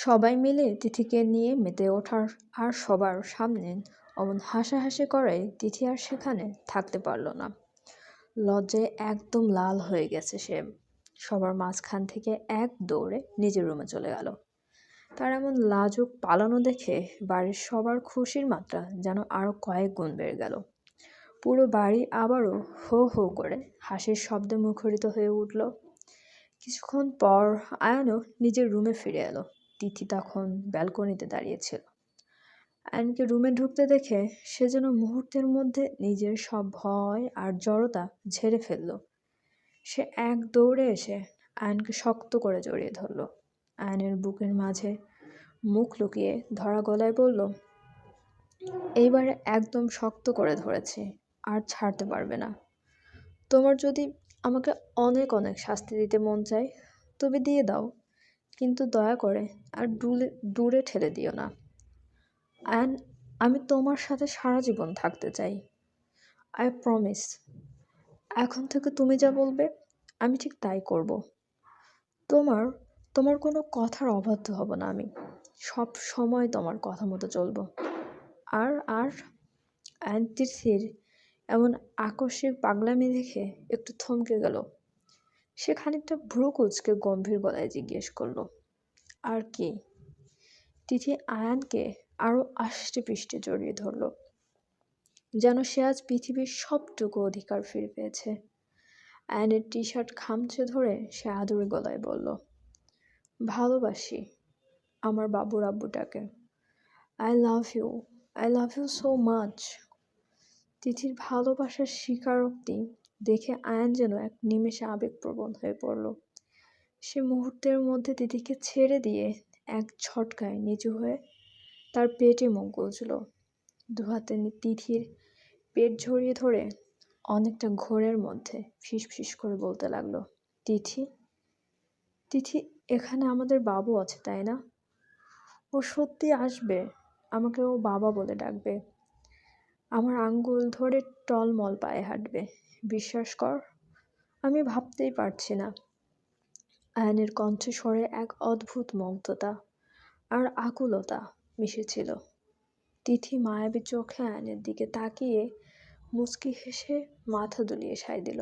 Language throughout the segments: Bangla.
সবাই মিলে তিথিকে নিয়ে মেতে ওঠার আর সবার সামনে অমন হাসাহাসি করায় তিথি আর সেখানে থাকতে পারল না। লজ্জায় একদম লাল হয়ে গেছে সে। সবার মাঝখান থেকে এক দৌড়ে নিজের রুমে চলে গেল। তার এমন লাজুক পালানো দেখে বাড়ির সবার খুশির মাত্রা যেন আরো কয়েক গুণ বেড়ে গেল। পুরো বাড়ি আবারও হো হো করে হাসির শব্দে মুখরিত হয়ে উঠল। কিছুক্ষণ পর আয়ানও নিজের রুমে ফিরে এলো। তিথি তখন ব্যালকনিতে দাঁড়িয়েছিল। আয়ানকে রুমে ঢুকতে দেখে সে যেন মুহূর্তের মধ্যে নিজের সব ভয় আর জড়তা ঝেড়ে ফেলল। সে এক দৌড়ে এসে আয়ানকে শক্ত করে জড়িয়ে ধরল। আয়ানের বুকের মাঝে মুখ লুকিয়ে ধরা গলায় বলল, এইবারে একদম শক্ত করে ধরেছে, আর ছাড়তে পারবে না। তোমার যদি আমাকে অনেক অনেক শাস্তি দিতে মন চায় তবে দিয়ে দাও, কিন্তু দয়া করে আর দূরে ঠেলে দিও না। অ্যান্ড আমি তোমার সাথে সারা জীবন থাকতে চাই। I promise. এখন থেকে তুমি যা বলবে আমি ঠিক তাই করব। তোমার তোমার কোনো কথার অবাধ্য হব না আমি। সব সময় তোমার কথা মতো চলবো। আর আর তিথির এমন আকস্মিক পাগলামি দেখে একটু থমকে গেল। সে খানিকটা ভ্রু কুঁচকে গম্ভীর গলায় জিজ্ঞেস করলো, আর কি? তিথি আয়ানকে আরো আষ্টে পৃষ্ঠে জড়িয়ে ধরল, যেন সে আজ পৃথিবীর সবটুকু অধিকার ফিরে পেয়েছে। আয়ানের টি শার্ট খামচে ধরে সে আদুরে গলায় বলল, ভালোবাসি আমার বাবুর আব্বুটাকে। I love you so much. তিথির ভালোবাসার স্বীকারোক্তি দেখে আয়ান যেন এক নিমেষে আবেগপ্রবণ হয়ে পড়ল। সে মুহূর্তের মধ্যে তিথিকে ছেড়ে দিয়ে এক ঝটকায় নিচু হয়ে তার পেটে মুখ গুজল। দুহাতে তিথির পেট ঝরিয়ে ধরে অনেকটা ঘোরের মধ্যে ফিসফিস করে বলতে লাগলো, তিথি তিথি এখানে আমাদের বাবু আছে তাই না? ও সত্যি আসবে, আমাকে ও বাবা বলে ডাকবে, আমার আঙ্গুল ধরে টলমল পায়ে হাঁটবে। বিশ্বাস কর, আমি ভাবতেই পারছি না। আয়ানের কণ্ঠস্বরে এক অদ্ভুত মুগ্ধতা আর আকুলতা মিশেছিল। তিথি মায়াবী চোখে আয়নের দিকে তাকিয়ে মুচকি হেসে মাথা দুলিয়ে সায় দিল,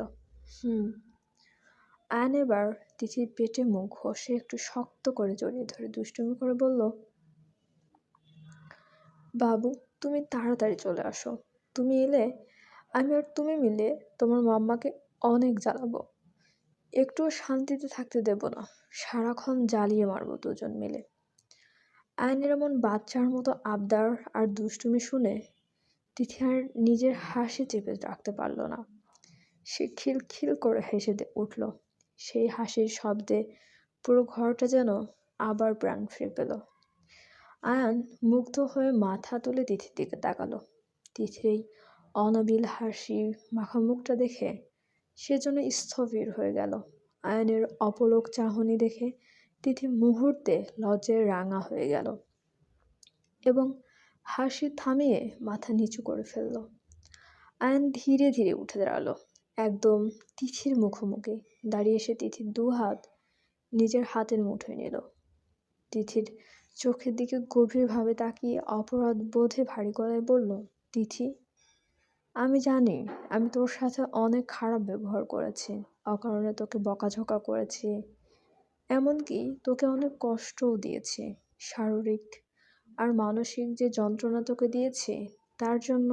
আয়ন এবার তিথির পেটে মুখ ঘষে একটু শক্ত করে জড়িয়ে ধরে দুষ্টুমি করে বলল, বাবু তুমি তাড়াতাড়ি চলে আসো। তুমি এলে আমি আর তুমি মিলে তোমার মাম্মাকে অনেক জ্বালাবো। একটুও শান্তিতে থাকতে দেব না, সারাক্ষণ জ্বালিয়ে মারবো দুজন মিলে। আয়নের এমন বাচ্চার মতো আবদার আর দুষ্টুমি শুনে তিথি আর নিজের হাসি চেপে রাখতে পারল না। সে খিলখিল করে হেসে উঠল। সেই হাসির শব্দে পুরো ঘরটা যেন আবার প্রাণ ফিরে পেল। আয়ান মুগ্ধ হয়ে মাথা তুলে তিথির দিকে তাকালো। তিথির এই অনাবিল হাসি মাখা মুখটা দেখে সে যেন স্থবির হয়ে গেল। আয়ানের অপলক চাহনি দেখে তিথি মুহূর্তে লজ্জায় রাঙা হয়ে গেল এবং হাসি থামিয়ে মাথা নিচু করে ফেলল। আয়ান ধীরে ধীরে উঠে দাঁড়ালো, একদম তিথির মুখোমুখি দাঁড়িয়ে সে তিথির দু হাত নিজের হাতের মুঠোয় নিল। তিথির চোখের দিকে গভীরভাবে তাকিয়ে অপরাধ বোধে ভারী গলায় বলল, তিথি আমি জানি আমি তোর সাথে অনেক খারাপ ব্যবহার করেছি, অকারণে তোকে বকাঝকা করেছি, এমনকি তোকে অনেক কষ্টও দিয়েছি। শারীরিক আর মানসিক যে যন্ত্রণা তোকে দিয়েছি তার জন্য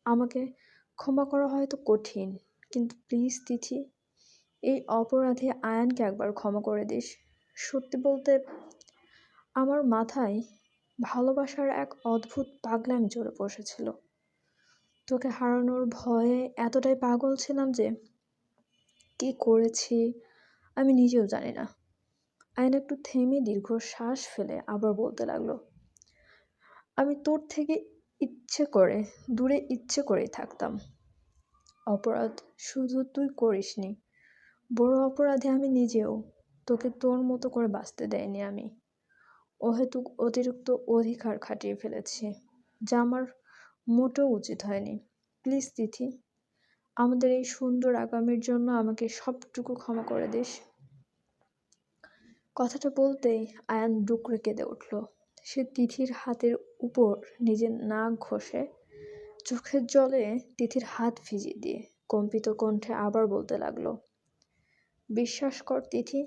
আমাকে ক্ষমা করা হয়তো কঠিন, কিন্তু প্লিজ তিথি এই অপরাধী আয়ানকে একবার ক্ষমা করে দিস। সত্যি বলতে আমার মাথায় ভালোবাসার এক অদ্ভুত পাগলামি চড়ে বসেছিল। তোকে হারানোর ভয়ে এতটাই পাগল ছিলাম যে কি করেছি আমি নিজেও জানি না। আয়ন একটু থেমে দীর্ঘ শ্বাস ফেলে আবার বলতে লাগলো, আমি তোর থেকে ইচ্ছে করেই থাকতাম। অপরাধ শুধু তুই করিসনি, বড় অপরাধী আমি নিজেও। তোকে তোর মতো করে বাঁচতে দেয়নি আমি, অহেতুক অতিরিক্ত অধিকার খাটিয়ে ফেলেছি, যা আমার মোটেও উচিত হয়নি। প্লিজ তিথি আমাদের এই সুন্দর আগামীর জন্য আমাকে সবটুকু ক্ষমা করে দিস। কথাটা বলতেই আয়ান ডুকরে কেঁদে উঠল। সে তিথির হাতের উপর নিজের নাক ঘষে চোখের জলে তিথির হাত ভিজিয়ে দিয়ে কম্পিত কণ্ঠে আবার বলতে লাগলো, বিশ্বাস কর তিথি,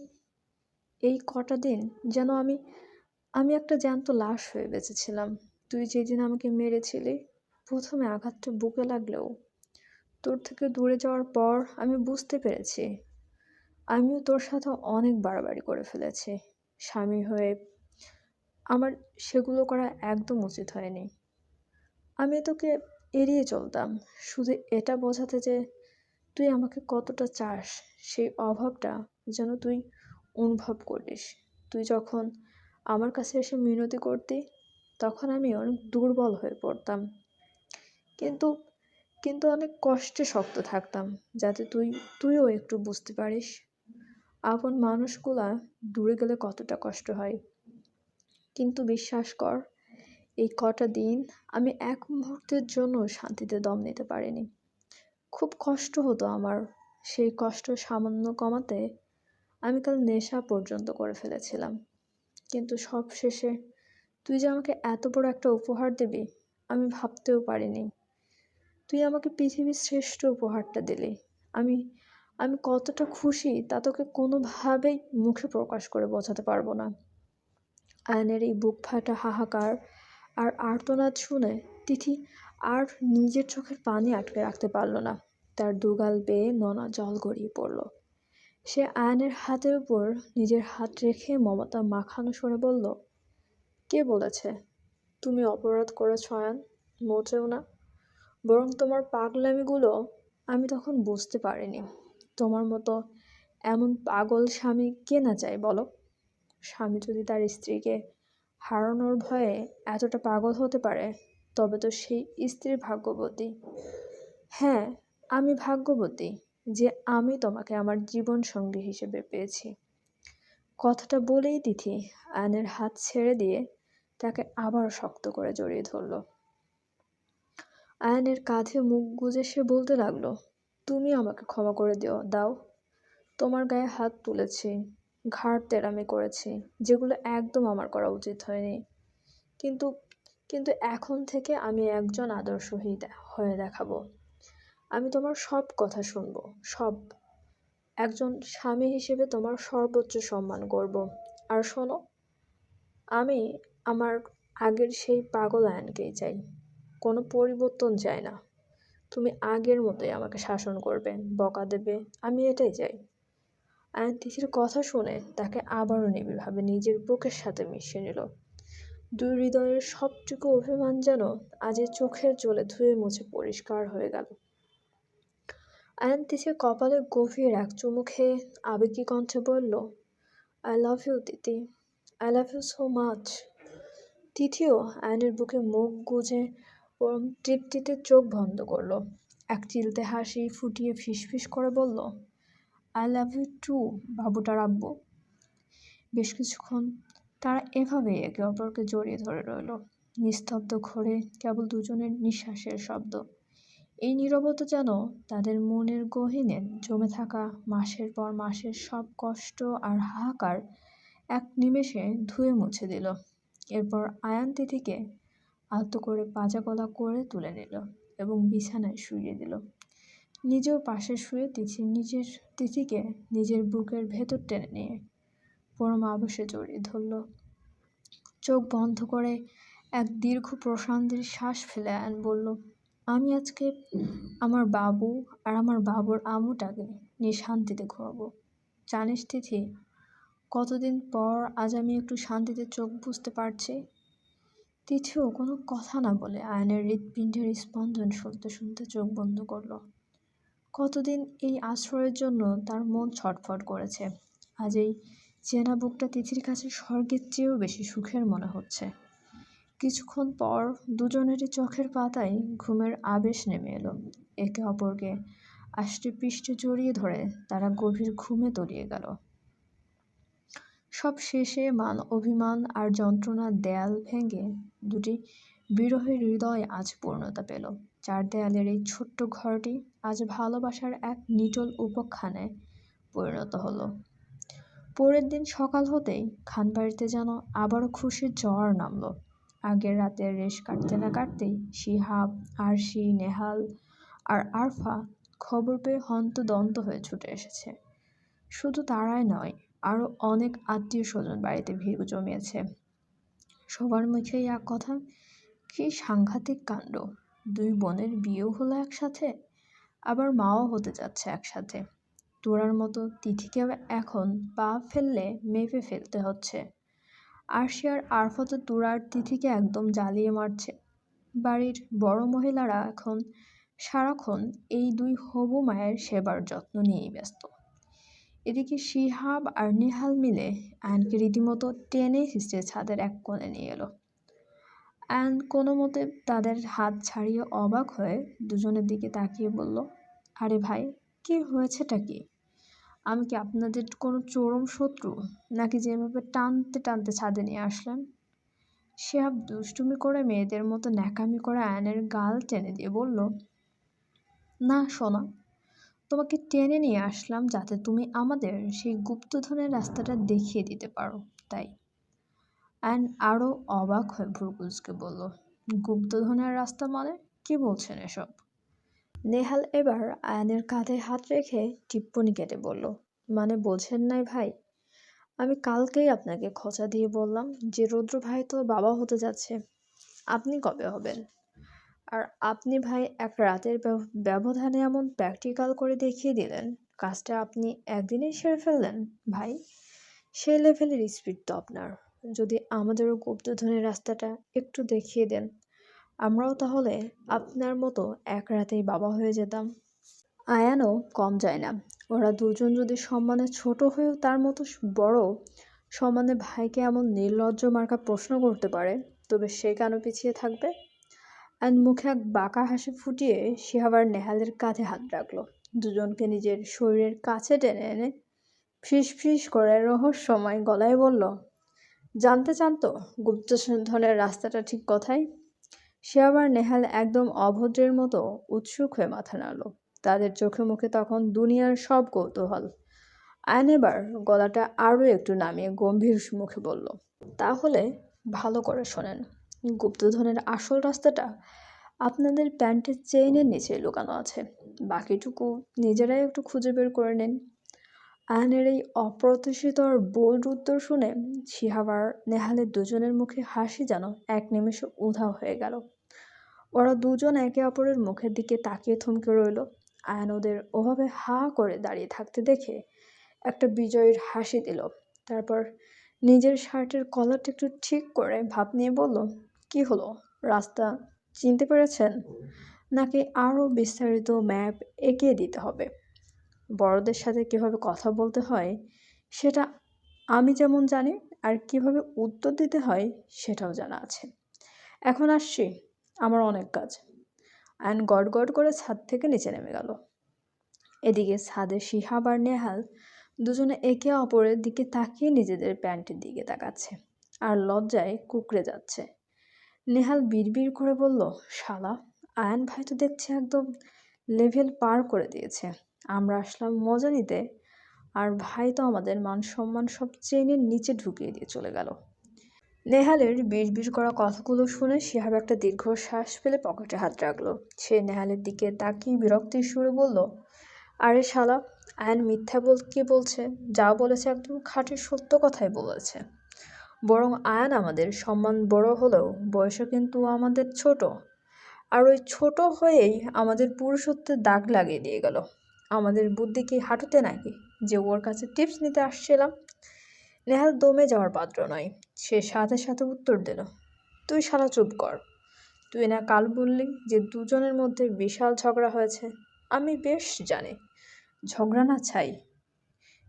এই কটা দিন যেন আমি আমি একটা জ্যান্ত লাশ হয়ে বেঁচেছিলাম। তুই যেদিন আমাকে মেরেছিলি, প্রথমে আঘাতটা বুকে লাগলেও তোর থেকে দূরে যাওয়ার পর আমি বুঝতে পেরেছি আমিও তোর সাথে অনেক বাড়াবাড়ি করে ফেলেছি। স্বামী হয়ে আমার সেগুলো করা একদম উচিত হয়নি। আমি তোকে এড়িয়ে চলতাম শুধু এটা বোঝাতে যে তুই আমাকে কতটা চাস, সেই অভাবটা যেন তুই অনুভব করিস। তুই যখন আমার কাছে এসে মিনতি করতি তখন আমি অনেক দুর্বল হয়ে পড়তাম, কিন্তু কিন্তু অনেক কষ্টে শক্ত থাকতাম, যাতে তুইও একটু বুঝতে পারিস আপন মানুষগুলা দূরে গেলে কতটা কষ্ট হয়। কিন্তু বিশ্বাস কর, এই কটা দিন আমি এক মুহূর্তের জন্য শান্তিতে দম নিতে পারিনি। খুব কষ্ট হতো আমার। সেই কষ্ট সামান্য কমাতে আমি কাল নেশা পর্যন্ত করে ফেলেছিলাম। কিন্তু সব শেষে তুই যে আমাকে এত বড় একটা উপহার দিবি আমি ভাবতেও পারিনি। তুই আমাকে পৃথিবীর শ্রেষ্ঠ উপহারটা দিলি। আমি আমি কতটা খুশি তা তোকে কোনোভাবেই মুখে প্রকাশ করে বোঝাতে পারবো না। আয়নের এই বুক ফাটা হাহাকার আর আর্তনাদ শুনে তিথি আর নিজের চোখের পানি আটকে রাখতে পারল না। তার দুগাল বেয়ে নোনা জল গড়িয়ে পড়ল। সে আয়নের হাতের উপর নিজের হাত রেখে মমতা মাখানো স্বরে বলল, কে বলেছে তুমি অপরাধ করেছ আয়ান? মোটেও না। বরং তোমার পাগলামিগুলো আমি তখন বুঝতে পারিনি। তোমার মতো এমন পাগল স্বামী কে না চায় বলো? স্বামী যদি তার স্ত্রীকে হারানোর ভয়ে এতটা পাগল হতে পারে, তবে তো সেই স্ত্রী ভাগ্যবতী। হ্যাঁ, আমি ভাগ্যবতী যে আমি তোমাকে আমার জীবন সঙ্গী হিসেবে পেয়েছি। কথাটা বলেই তিথি আয়নের হাত ছেড়ে দিয়ে তাকে আবার শক্ত করে জড়িয়ে ধরল। আয়নের কাঁধে মুখ গুজে সে বলতে লাগলো, তুমি আমাকে ক্ষমা করে দাও। তোমার গায়ে হাত তুলেছি, ঘাড় তেড়ামি করেছি, যেগুলো একদম আমার করা উচিত হয়নি। কিন্তু কিন্তু এখন থেকে আমি একজন আদর্শ হয়ে দেখাবো। আমি তোমার সব কথা শুনবো, সব। একজন স্বামী হিসেবে তোমার সর্বোচ্চ সম্মান করব। আর শোনো, আমি আমার আগের সেই পাগল আয়নকেই চাই, কোনো পরিবর্তন চাই না। তুমি আগের মতোই আমাকে শাসন করবে, বকা দেবে, আমি এটাই চাই। আয়ন তিথির কথা শুনে তাকে আবারও নিবিড়ভাবে নিজের বুকের সাথে মিশিয়ে নিল। দুই হৃদয়ের সবটুকু অভিমান যেন আজ চোখের জলে ধুয়ে মুছে পরিষ্কার হয়ে গেল। আয়ন তিথির কপালে গভীর এক চুমু খেয়ে আবেগী কণ্ঠে বলল, আই লাভ ইউ তিথি, I love you so much. তিথিও আয়নের বুকে মুখ গুজে পরম তৃপ্তিতে চোখ বন্ধ করল। এক চিলতে হাসি ফুটিয়ে ফিসফিস করে বলল, আই লাভ ইউ টু বাবুটার আব্বু। বেশ কিছুক্ষণ তারা এভাবেই একে অপরকে জড়িয়ে ধরে রইল। নিস্তব্ধ ঘোরে কেবল দুজনের নিঃশ্বাসের শব্দ। এই নীরবতা যেন তাদের মনের গহীনে জমে থাকা মাসের পর মাসের সব কষ্ট আর হাহাকার এক নিমেষে ধুয়ে মুছে দিল। এরপর আয়ান তিথিকে আলতো করে পাজা গলা করে তুলে নিল এবং বিছানায় শুইয়ে দিল। নিজেও পাশে শুয়ে তিথিকে নিজের বুকের ভেতর টেনে নিয়ে পরম আবেশে জড়িয়ে ধরল। চোখ বন্ধ করে এক দীর্ঘ প্রশান্তির শ্বাস ফেলে আয়ন বলল, আমি আজকে আমার বাবু আর আমার বাবুর আম্মুটাকে নিয়ে শান্তিতে ঘুমাবো। জানিস তিথি, কতদিন পর আজ আমি একটু শান্তিতে চোখ বুজতে পারছি। তিথিও কোনো কথা না বলে আয়নের হৃৎপিণ্ডের স্পন্দন শুনতে শুনতে চোখ বন্ধ করল। কতদিন এই আশ্রয়ের জন্য তার মন ছটফট করেছে। আজ এই চেনা বুকটা তিথির কাছে স্বর্গের চেয়েও বেশি সুখের মনে হচ্ছে। কিছুক্ষণ পর দুজনেরই চোখের পাতায় ঘুমের আবেশ নেমে এলো। একে অপরকে আষ্টে পৃষ্ঠে জড়িয়ে ধরে তারা গভীর ঘুমে তলিয়ে গেল। সব শেষে মান অভিমান আর যন্ত্রণার দেয়াল ভেঙে দুটি বিরহের হৃদয় আজ পূর্ণতা পেল। চার দেয়ালের এই ছোট্ট ঘরটি আজ ভালোবাসার এক নিটোল উপাখ্যানে পরিণত হলো। পরের দিন সকাল হতেই খানবাড়িতে যেন আবারও খুশির ঝড় নামলো। আগের রাতে রেশ কাটতে না কাটতেই শিহাব, আরশি, নেহাল আর আরফা খবর পেয়ে হন্তদন্ত হয়ে ছুটে এসেছে। শুধু তারাই নয়, আরও অনেক আত্মীয় স্বজন বাড়িতে ভিড় জমিয়েছে। সবার মুখেই এক কথা, কি সাংঘাতিক কাণ্ড! দুই বোনের বিয়েও হলো একসাথে, আবার মাও হতে যাচ্ছে একসাথে। তোরার মতো তিথিকে এখন পা ফেললে মেপে ফেলতে হচ্ছে। আরশি আর আরফা তো তোরার তিথিকে একদম জ্বালিয়ে মারছে। বাড়ির বড় মহিলারা এখন সারাক্ষণ এই দুই হবু মায়ের সেবার যত্ন নিয়েই ব্যস্ত। এদিকে শিহাব আর নেহাল মিলে আয়নকে রীতিমতো টেনে হিঁচড়ে ছাদের এক কোণে নিয়ে এলো। আয়ন কোনো মতে তাদের হাত ছাড়িয়ে অবাক হয়ে দুজনের দিকে তাকিয়ে বলল, আরে ভাই, কি হয়েছেটা কি? আমি কি আপনাদের কোনো চরম শত্রু, নাকি যেভাবে টানতে টানতে ছাদে নিয়ে আসলেন? শিহাব দুষ্টুমি করে মেয়েদের মতো ন্যাকামি করে আয়নের গাল টেনে দিয়ে বলল, না সোনা, তোমাকে টেনে নিয়ে আসলাম যাতে তুমি আমাদের সেই গুপ্তধনের রাস্তাটা দেখিয়ে দিতে পারো, তাই। আয়ন আরও অবাক হয়ে ভ্রুকুচকে বলল, গুপ্তধনের রাস্তা মানে? কি বলছেন এসব? নেহাল এবার আয়নের কাঁধে হাত রেখে টিপ্পনি কেটে বলল, মানে বোঝেন নাই ভাই? আমি কালকেই আপনাকে খোঁচা দিয়ে বললাম যে রুদ্র ভাই তো বাবা হতে যাচ্ছে, আপনি কবে হবেন? আর আপনি ভাই এক রাতের ব্যবধানে এমন প্র্যাকটিক্যাল করে দেখিয়ে দিলেন, কাজটা আপনি একদিনেই সেরে ফেললেন ভাই। সেই লেভেলের স্পিড তো আপনার। যদি আমাদেরও গুপ্তধনের রাস্তাটা একটু দেখিয়ে দেন, আমরাও তাহলে আপনার মতো এক রাতেই বাবা হয়ে যেতাম। আয়ানও কম যায় না। ওরা দুজন যদি সম্মানে ছোট হয়েও তার মতো বড় সম্মানে ভাইকে এমন নির্লজ্জ মার্কা প্রশ্ন করতে পারে, তবে সে কেন পিছিয়ে থাকবে? আয়ন মুখে এক বাঁকা হাসি ফুটিয়ে শিহাব আর নেহালের কাঁধে হাত রাখলো। দুজনকে নিজের শরীরের কাছে টেনে এনে ফিস ফিস করে রহস্যময় গলায় বলল, জানতে চান তো গুপ্তধনের রাস্তাটা ঠিক কোথায়? শিহাব আর নেহাল একদম অভদ্রের মতো উৎসুক হয়ে মাথা নাড়ল। তাদের চোখে মুখে তখন দুনিয়ার সব কৌতূহল। আয়ন এবার গলাটা আরও একটু নামিয়ে গম্ভীর মুখে বলল, তাহলে ভালো করে শোনেন, গুপ্তধনের আসল রাস্তাটা আপনাদের প্যান্টের চেইনের নিচে লুকানো আছে। বাকিটুকু নিজেরাই একটু খুঁজে বের করে নিন। আয়নের এই অপ্রত্যাশিত আর বোল্ড উত্তর শুনে শিহাব আর নেহালের দুজনের মুখে হাসি যেন এক নিমেষে উধাও হয়ে গেল। ওরা দুজন একে অপরের মুখের দিকে তাকিয়ে থমকে রইল। আয়ন ওদের ওভাবে হা করে দাঁড়িয়ে থাকতে দেখে একটা বিজয়ের হাসি দিল। তারপর নিজের শার্টের কলারটা একটু ঠিক করে ভাব নিয়ে বলল, কি হলো, রাস্তা চিনতে পেরেছেন, নাকি আরও বিস্তারিত ম্যাপ এঁকে দিতে হবে? বড়দের সাথে কিভাবে কথা বলতে হয় সেটা আমি যেমন জানি, আর কিভাবে উত্তর দিতে হয় সেটাও জানা আছে। এখন আসছি, আমার অনেক কাজ। আয়ন গড় গড় করে ছাদ থেকে নিচে নেমে গেল। এদিকে ছাদে শিহাব আর নেহাল দুজনে একে অপরের দিকে তাকিয়ে নিজেদের প্যান্টের দিকে তাকাচ্ছে আর লজ্জায় কুকড়ে যাচ্ছে। নেহাল বিড়বিড় করে বলল, শালা, আয়ন ভাই তো দেখছে একদম লেভেল পার করে দিয়েছে। আমরা আসলাম মজা নিতে, আর ভাই তো আমাদের মান সম্মান সব চেনের নিচে ঢুকিয়ে দিয়ে চলে গেল। নেহালের বিড়বিড় করা কথাগুলো শুনে শিহাব একটা দীর্ঘশ্বাস ফেলে পকেটে হাত রাখলো। সে নেহালের দিকে তাকিয়ে বিরক্তির সুরে বলল, আরে শালা, আয়ন মিথ্যা কি বলছে? যা বলেছে একদম খাঁটি সত্য কথাই বলেছে। বরং আয়ন আমাদের সম্মান বড় হলেও বয়সে কিন্তু আমাদের ছোট, আর ওই ছোট হয়েই আমাদের পুরুষত্বের দাগ লাগিয়ে দিয়ে গেল। আমাদের বুদ্ধি কি হাঁটুতে নাকি যে ওর কাছে টিপস নিতে আসছিলাম? নেহাল দমে যাওয়ার পাত্র নয়। সে সাথে সাথে উত্তর দিল, তুই শালা চুপ কর। তুই না কাল বললি যে দুজনের মধ্যে বিশাল ঝগড়া হয়েছে? আমি বেশ জানি, ঝগড়া না ছাই।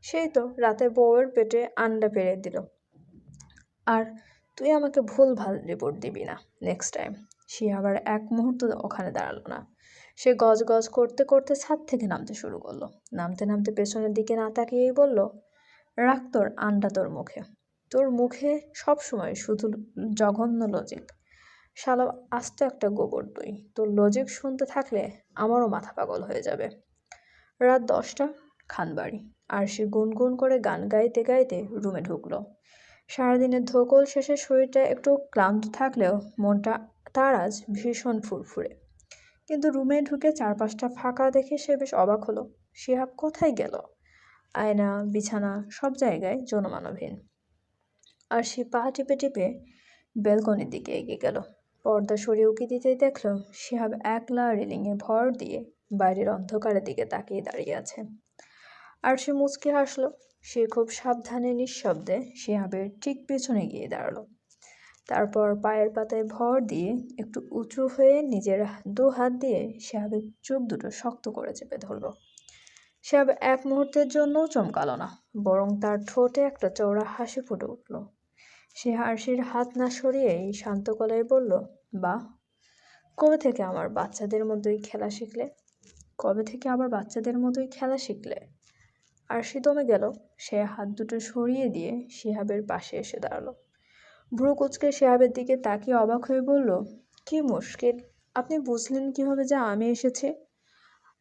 সেই তো রাতে বউয়ের পেটে আন্ডা পেড়ে দিল। আর তুই আমাকে ভুলভাল রিপোর্ট দিবি না নেক্সট টাইম। সে আবার এক মুহূর্ত ওখানে দাঁড়ালো না। সে গজ গজ করতে করতে ছাদ থেকে নামতে শুরু করলো। নামতে নামতে পেছনের দিকে না তাকিয়েই বলল, রাখ তোর আন্ডা তোর মুখে। তোর মুখে সবসময় শুধু জঘন্য লজিক। শালা আস্ত একটা গোবর তুই। তোর লজিক শুনতে থাকলে আমারও মাথা পাগল হয়ে যাবে। রাত 10টা, খানবাড়ি। আর সে গুনগুন করে গান গাইতে গাইতে রুমে ঢুকলো। সারাদিনের ধকল শেষে শরীরটা একটু ক্লান্ত থাকলেও মনটা তার আজ ভীষণ ফুরফুরে। কিন্তু রুমে ঢুকে চারপাশটা ফাঁকা দেখে সে বেশ অবাক হলো। শিহাব কোথায় গেল? আয়না, বিছানা সব জায়গায় জনমানবহীন। আর সে পা টিপে টিপে ব্যালকনির দিকে এগিয়ে গেল। পর্দা সরিয়ে উকি দিতেই দেখল শিহাব একলা রেলিংয়ে ভর দিয়ে বাইরের অন্ধকারের দিকে তাকিয়ে দাঁড়িয়ে আছে। আর সে মুচকি হাসল। সে খুব সাবধানে নিঃশব্দে শিহাবের ঠিক পেছনে গিয়ে দাঁড়ালো। তারপর পায়ের পাতায় ভর দিয়ে একটু উঁচু হয়ে নিজের দু হাত দিয়ে শিহাবের চোখ দুটো শক্ত করে চেপে ধরল। শিহাব এক মুহূর্তের জন্যও চমকালো না, বরং তার ঠোঁটে একটা চওড়া হাসি ফুটে উঠল। সে হাসির হাত না সরিয়েই শান্ত গলায় বলল, বাহ, কবে থেকে আমার বাচ্চাদের মতোই খেলা শিখলে? কবে থেকে আবার বাচ্চাদের মতোই খেলা শিখলে? আর সে দমে গেল। সে হাত দুটো সরিয়ে দিয়ে শিহাবের পাশে এসে দাঁড়ালো। ভ্রু কুঁচকে শিহাবের দিকে তাকিয়ে অবাক হয়ে বলল, কি মুশকিল, আপনি বুঝলেন কিভাবে যে আমি এসেছি?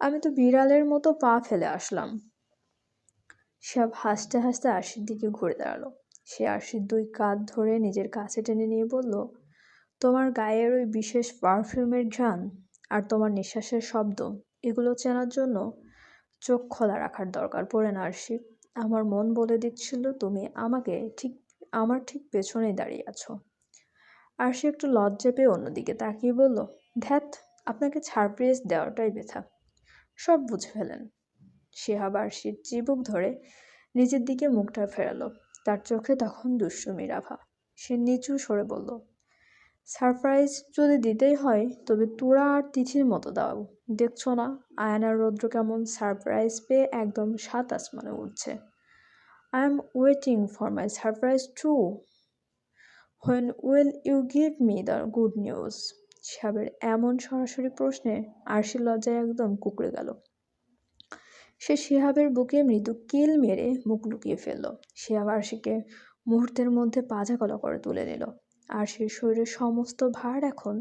আমি তো বিড়ালের মতো পা ফেলে আসলাম। শিহাব হাসতে হাসতে আরশির দিকে ঘুরে দাঁড়ালো। সে আরশির দুই কাঁধ ধরে নিজের কাছে টেনে নিয়ে বলল, তোমার গায়ের ওই বিশেষ পারফিউমের ঘ্রাণ আর তোমার নিঃশ্বাসের শব্দ, এগুলো চেনার জন্য চোখ খোলা রাখার দরকার পড়ে না আরশি। আমার মন বলে দিচ্ছিল তুমি আমার ঠিক পেছনেই দাঁড়িয়ে আছো। আরশি একটু লজ্জা পেয়ে অন্যদিকে তাকিয়ে বলল, ধ্যাত, আপনাকে সারপ্রাইজ দেওয়াটাই বৃথা, সব বুঝে ফেলেন। শিহাব আরশির চিবুক ধরে নিজের দিকে মুখটা ফেরালো। তার চোখে তখন দুষ্টুমির আভা। সে নিচু সরে বলল, সারপ্রাইজ যদি দিতেই হয় তবে তোরা আর তিথির মতো দাও। দেখছো না আয়নার রৌদ্র কেমন সারপ্রাইজ পেয়ে একদম সাত আসমানে উঠছে। I am waiting for my surprise too. When will you give me the good news? শিহাবের এমন সরাসরি প্রশ্নে আরশির লজ্জায় একদম কুঁকড়ে গেল। সে শিহাবের বুকে মৃদু কিল মেরে মুখ লুকিয়ে ফেলল। শিহাব আরশিকে মুহূর্তের মধ্যে পাজাকলা করে তুলে নিল। আরশির শরীরের সমস্ত ভার এখন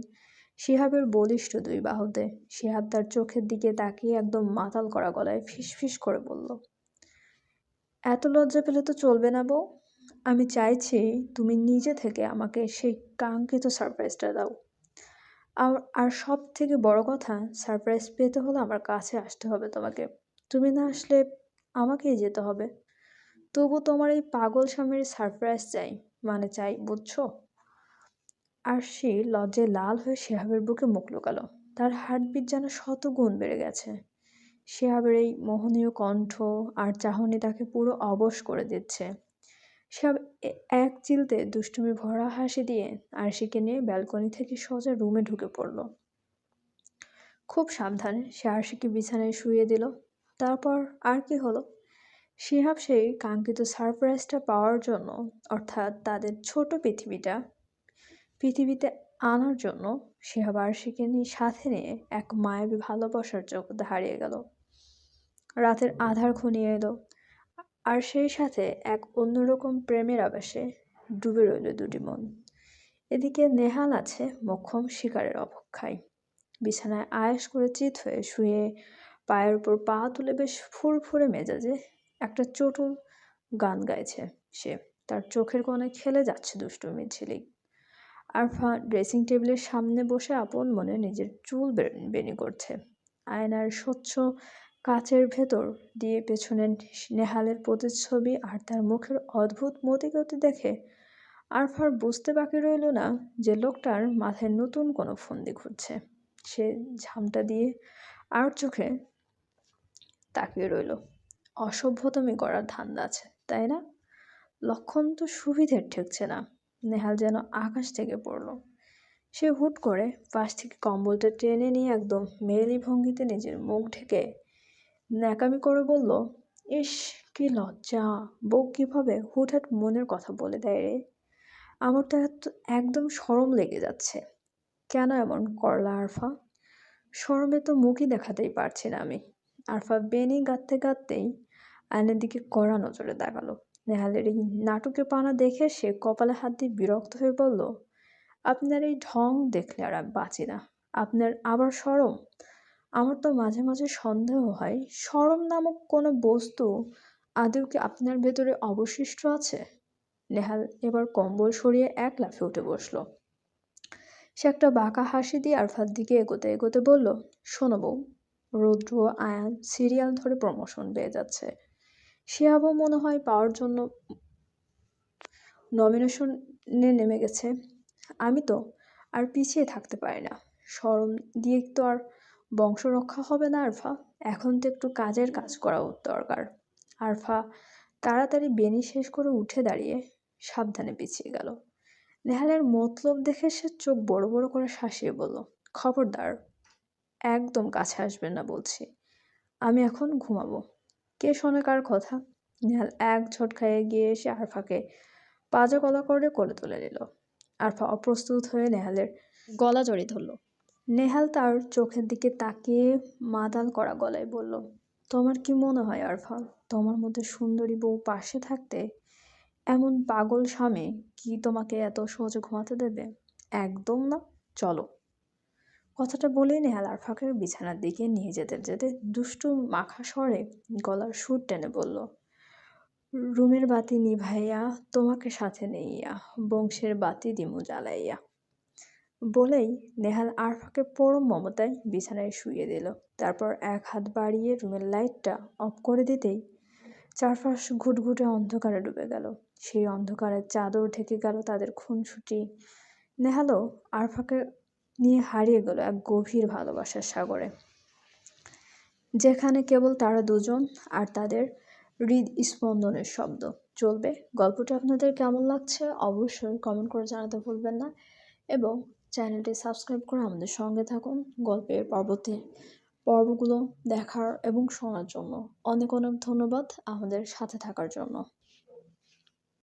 শিহাবের বলিষ্ঠ দুই বাহুতে। শিহাব তার চোখের দিকে তাকিয়ে একদম মাতাল করা গলায় ফিসফিস করে বলল, এত লজ্জা পেলে তো চলবে না বউ। আমি চাইছি তুমি নিজে থেকে আমাকে সেই কাঙ্ক্ষিত সারপ্রাইজটা দাও। আর সব থেকে বড় কথা, সারপ্রাইজ পেতে হলে আমার কাছে আসতে হবে তোমাকে। তুমি না আসলে আমাকেই যেতে হবে। তবু তোমার এই পাগল স্বামীর সারপ্রাইজ চাই, মানে চাই, বুঝছো? আরশি লজ্জায় লাল হয়ে শিহাবের বুকে মুখ লুকালো। তার হার্টবিট যেন শতগুণ বেড়ে গেছে। শিহাবের এই মোহনীয় কণ্ঠ আর চাহনি তাকে পুরো অবশ করে দিচ্ছে। শিহাব এক চিলতে দুষ্টুমি ভরা হাসি দিয়ে আরশিকে নিয়ে ব্যালকনি থেকে সোজা রুমে ঢুকে পড়ল। খুব সাবধানে সে আরশিকে বিছানায় শুইয়ে দিল। তারপর আর কি হলো? শিহাব সেই কাঙ্ক্ষিত সারপ্রাইজটা পাওয়ার জন্য, অর্থাৎ তাদের ছোট পৃথিবীতে আনার জন্য শিহাব আরশিকে নিয়ে সাথে নিয়ে এক মায়াবী ভালোবাসার জগতে হারিয়ে গেল। রাতের আধার ঘনিয়ে এলো, আর সেই সাথে এক অন্যরকম প্রেমের আবেশে ডুবে রইল দুটি মন। এদিকে নেহাল আছে মোক্ষম শিকারের অপেক্ষায়। বিছানায় আয়েশ করে চিত হয়ে শুয়ে পায়ের উপর পা তুলে বেশ ফুরফুরে মেজাজে একটা চটুল গান গাইছে সে। তার চোখের কোণে খেলে যাচ্ছে দুষ্টুমির ঝিলিক। আরফা ড্রেসিং টেবিলের সামনে বসে আপন মনে নিজের চুল বেনি করছে। আয়নার স্বচ্ছ কাচের ভেতর দিয়ে পেছনে নেহালের প্রতিচ্ছবি আর তার মুখের অদ্ভুত মতিগতি দেখে আরফার বুঝতে বাকি রইল না যে লোকটার মাথায় নতুন কোনো ফন্দি ঘুরছে। সে ঝামটা দিয়ে আর চোখে তাকিয়ে রইল। অসভ্যতমি করার ধান্দা আছে, তাই না? লক্ষণ তো সুবিধের ঠেকছে না। নেহাল যেন আকাশ থেকে পড়ল। সে হুট করে পাশ থেকে কম্বলটা টেনে নিয়ে একদম মেয়েলি ভঙ্গিতে নিজের মুখ ঢেকে ন্যাকামি করে বলল, ইস, কি লজ্জা! বউ কিভাবে হুটহাট মনের কথা বলে দেয় রে! আমার তো একদম শরম লেগে যাচ্ছে। কেন এমন করলা আরফা? শরমে তো মুখই দেখাতেই পারছি না আমি। আরফা বেনি গাঁততে গাঁততেই আয়নার দিকে কড়া নজরে তাকালো। নেহালের এই নাটকের পানা দেখে সে কপালে হাত দিয়ে বিরক্ত হয়ে বলল, আপনার এই ঢং দেখলে আর আমি বাঁচি না। আপনার আবার শরম? আমার তো মাঝে মাঝে সন্দেহ হয় শরম নামক কোনো বস্তু আদৌ কি আপনার ভেতরে অবশিষ্ট আছে? নেহাল এবার কম্বল সরিয়ে এক লাফে উঠে বসলো। সে একটা বাঁকা হাসি দিয়ে আরফার দিকে এগোতে এগোতে বলল, শোনো বউ, রৌদ্র আয়ান সিরিয়াল ধরে প্রমোশন পেয়ে যাচ্ছে। শিহাবও মনে হয় পাওয়ার জন্য নমিনেশনে নেমে গেছে। আমি তো আর পিছিয়ে থাকতে পারি না। শরম দিয়ে তো আর বংশ রক্ষা হবে না আরফা। এখন তো একটু কাজের কাজ করা দরকার। আরফা তাড়াতাড়ি বেনি শেষ করে উঠে দাঁড়িয়ে সাবধানে পিছিয়ে গেল। নেহালের মতলব দেখে সে চোখ বড় বড় করে শাসিয়ে বলল, খবরদার, একদম কাছে আসবেন না বলছি। আমি এখন ঘুমাবো। কে শোনে কার কথা? নেহাল এক ঝটকায় গিয়ে এসে আরফাকে পাজা গলা করে কোলে তুলে নিল। আরফা অপ্রস্তুত হয়ে নেহালের গলা জড়িয়ে ধরল। নেহাল তার চোখের দিকে তাকিয়ে মাতাল করা গলায় বলল, তোমার কি মনে হয় আরফা, তোমার মধ্যে সুন্দরী বউ পাশে থাকতে এমন পাগল স্বামী কি তোমাকে এত সহজে ঘুমাতে দেবে? একদম না। চলো। কথাটা বলেই নেহাল আরফাকে বিছানার দিকে নিয়ে যেতে যেতে দুষ্টু মাখা স্বরে গলার সুর টেনে বলল, রুমের বাতি নিভাইয়া তোমাকে সাথে নেইয়া বংশের বাতি দিমু জ্বালাইয়া। বলেই নেহাল আরফাকে পরম মমতায় বিছানায় শুইয়ে দিল। তারপর এক হাত বাড়িয়ে রুমের লাইটটা অফ করে দিতেই চারপাশ ঘুটঘুটে অন্ধকারে ডুবে গেল। সেই অন্ধকারের চাদর ঢেকে গেল তাদের খুনসুটি। নেহালও আরফাকে নিয়ে হারিয়ে গেল এক গভীর ভালোবাসার সাগরে, যেখানে কেবল তারা দুজন আর তাদের হৃদস্পন্দনের শব্দ। চলবে। গল্পটা আপনাদের কেমন লাগছে অবশ্যই কমেন্ট করে জানাতে ভুলবেন না এবং চ্যানেলটি সাবস্ক্রাইব করে আমাদের সঙ্গে থাকুন গল্পের পরবর্তী পর্বগুলো দেখার এবং শোনার জন্য। অনেক অনেক ধন্যবাদ আমাদের সাথে থাকার জন্য।